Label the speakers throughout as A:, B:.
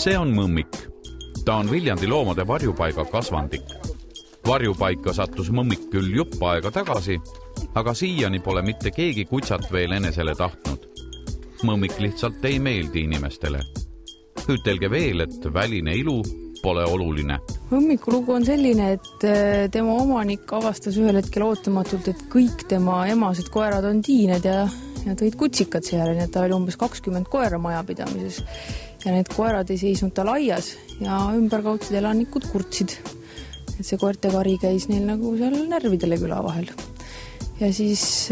A: See on mõmmik. Ta on Viljandi loomade varjupaiga kasvandik. Varjupaika sattus mõmmik küll jupp aega tagasi, aga siiani pole mitte keegi kutsat veel enesele tahtnud. Mõmmik lihtsalt ei meeldi inimestele. Ütelge veel, et väline ilu pole oluline.
B: Mõmmiku lugu on selline, et tema omanik avastas ühel hetkel ootamatult, et kõik tema emased koerad on tiined ja tõid kutsikad seal, nii et ta oli umbes 20 koera majapidamises. Ja need koerad ei seisnud tal aias ja ümberkaudsed elanikud kurtsid. Et see koerte kari käis neil nagu seal närvidele küla vahel. Ja siis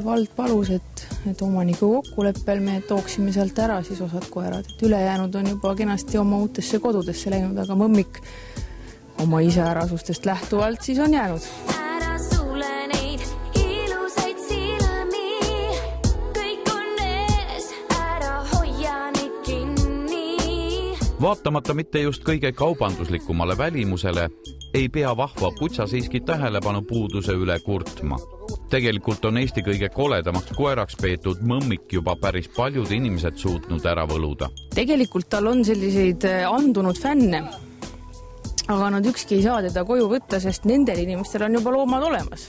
B: vald palus, et omaniku kokkuleppel me tooksime sealt ära siis osad koerad. Et ülejäänud on juba kenasti oma uutesse kodudesse läinud, aga mõmmik oma iseärasustest lähtuvalt siis on jäänud.
A: Vaatamata mitte just kõige kaubanduslikumale välimusele, ei pea vahva kutsa siiski tähelepanu puuduse üle kurtma. Tegelikult on Eesti kõige koledamaks koeraks peetud mõmmik juba päris paljud inimesed suutnud ära võluda.
B: Tegelikult tal on selliseid andunud fänne, aga nad ükski ei saa teda koju võtta, sest nendel inimestel on juba loomad olemas.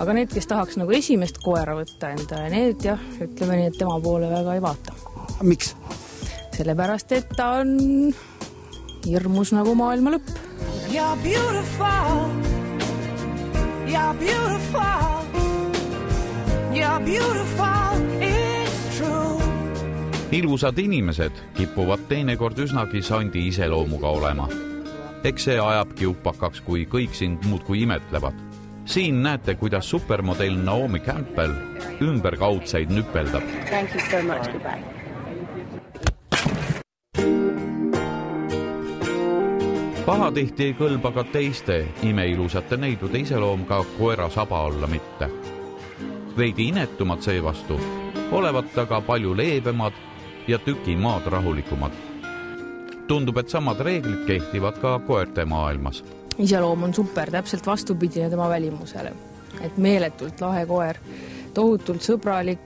B: Aga need, kes tahaks nagu esimest koera võtta enda, need ütleme nii, et tema poole väga ei vaata.
C: Miks?
B: Sellepärast, et ta on hirmus nagu maailma lõpp.
D: You're beautiful, you're beautiful, you're beautiful, it's true.
A: Ilusad inimesed kipuvad teinekord üsnagi sandi iseloomuga olema. Eks see ajabki upakaks, kui kõik sind muudkui imetlevad. Siin näete, kuidas supermodell Naomi Campbell ümberkaudseid nüpeldab.
E: Thank you so much, goodbye.
A: Pahatihti ei kõlba ka teiste imeilusate neidude iseloom ka koera saba olla mitte. Veidi inetumad seevastu olevat aga palju leebemad ja tükimaad rahulikumad. Tundub, et samad reeglid kehtivad ka koerte maailmas.
B: Iseloom on super, täpselt vastupidine tema välimusele. Et meeletult lahe koer, tohutult sõbralik,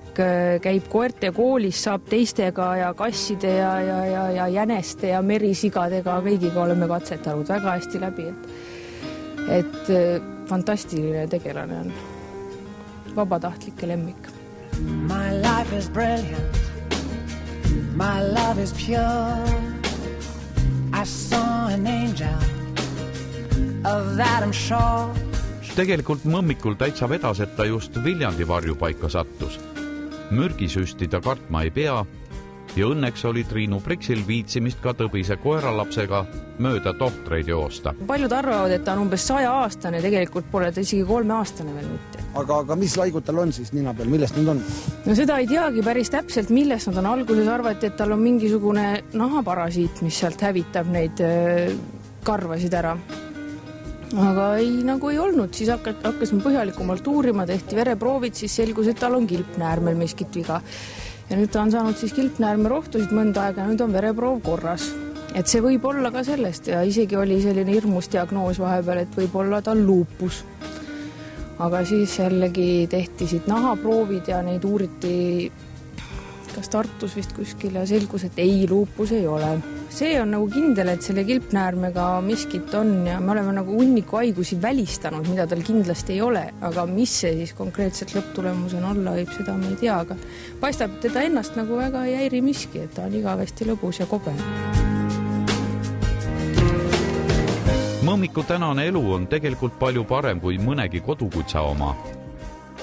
B: käib koerte koolis, saab teistega ja kasside ja jäneste ja merisigadega, kõigiga oleme katsetanud väga hästi läbi. Et fantastiline tegelane on. Vabatahtlike lemmik.
D: My life is brilliant. My love is pure. I saw an angel. Of that I'm sure.
A: Tegelikult mõmmikul täitsa vedas, et ta just Viljandi varjupaika sattus. Mürgisüsti ta kartma ei pea ja õnneks oli Triinu Priksil viitsimist ka tõbise koeralapsega mööda tohtreid joosta.
B: Paljud arvavad, et ta on umbes 100 aastane, tegelikult pole ta isegi 3 aastane veel mitte.
C: Aga mis laigud tal on siis nina peal, millest need on?
B: No seda ei teagi päris täpselt, millest nad on. Alguses arvati, et tal on mingisugune nahaparasiit, mis sealt hävitab neid karvasid ära. Aga nagu ei olnud, siis hakkasime põhjalikumalt uurima, tehti vereproovid, siis selgus, et tal on kilpnäärmel miskit viga. Ja nüüd ta on saanud siis kilpnäärme rohtusid mõnda aega, nüüd on vereproov korras. Et see võib olla ka sellest ja isegi oli selline hirmus diagnoos vahepeal, et võib olla tal luupus. Aga siis jällegi tehti siit nahaproovid ja neid uuriti kas Tartus vist kuskil ja selgus, et ei, luupus ei ole. See on nagu kindel, et selle kilpnäärmega miskit on ja me oleme nagu hunniku haigusi välistanud, mida tal kindlasti ei ole, aga mis see siis konkreetselt lõpptulemusena olla võib, seda me ei tea, aga paistab teda ennast nagu väga ei häiri miski, et ta on igavesti lõbus ja kobe.
A: Mõmmiku tänane elu on tegelikult palju parem kui mõnegi kodukutsa oma.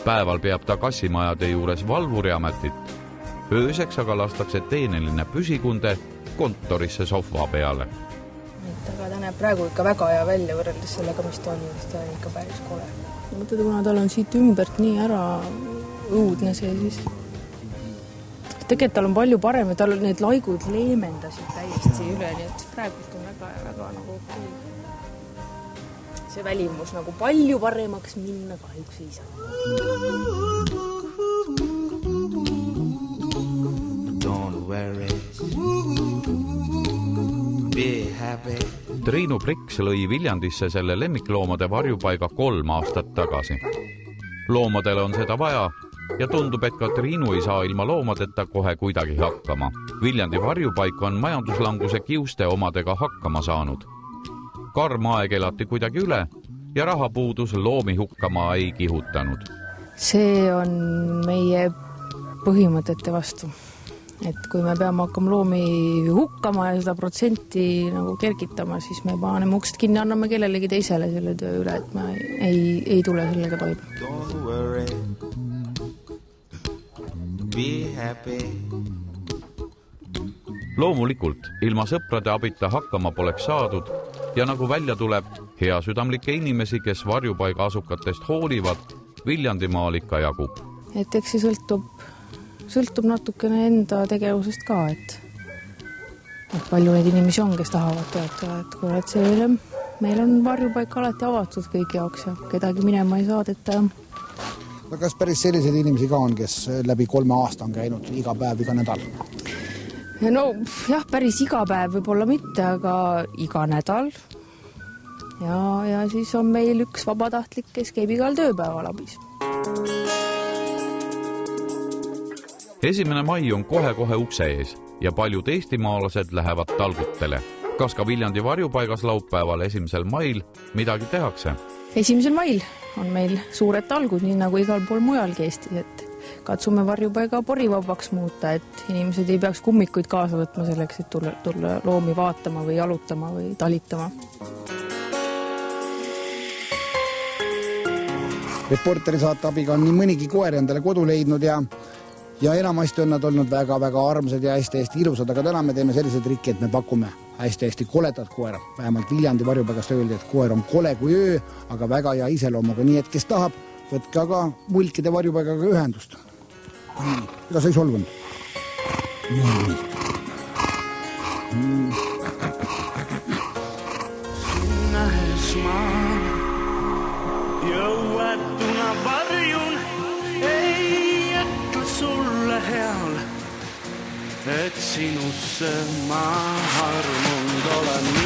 A: Päeval peab ta kassimajade juures valvuriametit. Ööseks aga lastakse teeneline püsikunde kontorisse sohva peale.
B: Aga ta näeb praegu ikka väga hea välja võrreldes sellega, mis ta on ikka päris kole. Mõtled, kuna tal on siit ümbert nii ära õudne see siis. Tegelikult tal on palju parem ja tal on need laigud leemendasid täiesti üle, nii et praegult on väga nagu okei. See välimus nagu palju paremaks minna kahjuks ei saa.
A: Triinu Priks lõi Viljandisse selle lemmikloomade varjupaiga 3 aastat tagasi. Loomadele on seda vaja ja tundub, et ka Triinu ei saa ilma loomadeta kohe kuidagi hakkama. Viljandi varjupaik on majanduslanguse kiuste omadega hakkama saanud. Karm aeg elati kuidagi üle ja rahapuudus loomi hukkama ei kihutanud.
B: See on meie põhimõtete vastu. Et kui me peame hakkama loomi hukkama ja seda protsenti nagu kergitama, siis me paneme uksed kinni, anname kellelegi teisele selle töö üle, et ma ei tule sellega toime.
E: Don't worry, be happy.
A: Loomulikult, ilma sõprade abita hakkama poleks saadud ja nagu välja tuleb, heasüdamlikke inimesi, kes varjupaiga asukatest hoolivad, Viljandimaal ikka jagub.
B: Et eks see sõltub natukene enda tegevusest ka, et palju neid inimesi on, kes tahavad toetada, et kui see meil on varjupaik alati avatud kõigi jaoks ja kedagi minema ei saadeta.
C: No kas päris selliseid inimesi ka on, kes läbi 3 aasta on käinud iga päev, iga nädal?
B: No jah, päris iga päev võib-olla mitte, aga iga nädal. Ja siis on meil üks vabatahtlik, kes käib igal tööpäeval abis.
A: 1. mai on kohe ukse ees ja paljud eestimaalased lähevad talgutele. Kas ka Viljandi varjupaigas laupäeval 1. mail midagi tehakse?
B: 1. mail on meil suured talgud, nii nagu igal pool mujalgi Eestis, et katsume varjupaiga porivabaks muuta, et inimesed ei peaks kummikuid kaasa võtma selleks, et tulla loomi vaatama või jalutama või talitama.
C: Reporteri saate abiga on nii mõnigi koer endale kodu leidnud ja enamasti on nad olnud väga armsad ja hästi ilusad, aga täna me teeme sellised trikki, et me pakume hästi koledat koera. Vähemalt Viljandi varjupaigast öeldi, et koer on kole kui öö, aga väga hea iseloomuga, nii et kes tahab, võtke aga mulkide varjupaigaga ühendust. Ega sa ei solvunud?
F: Sinnahes maan jõuetuna varjun, ei jätta sulle heal, et sinusse ma armunud olen.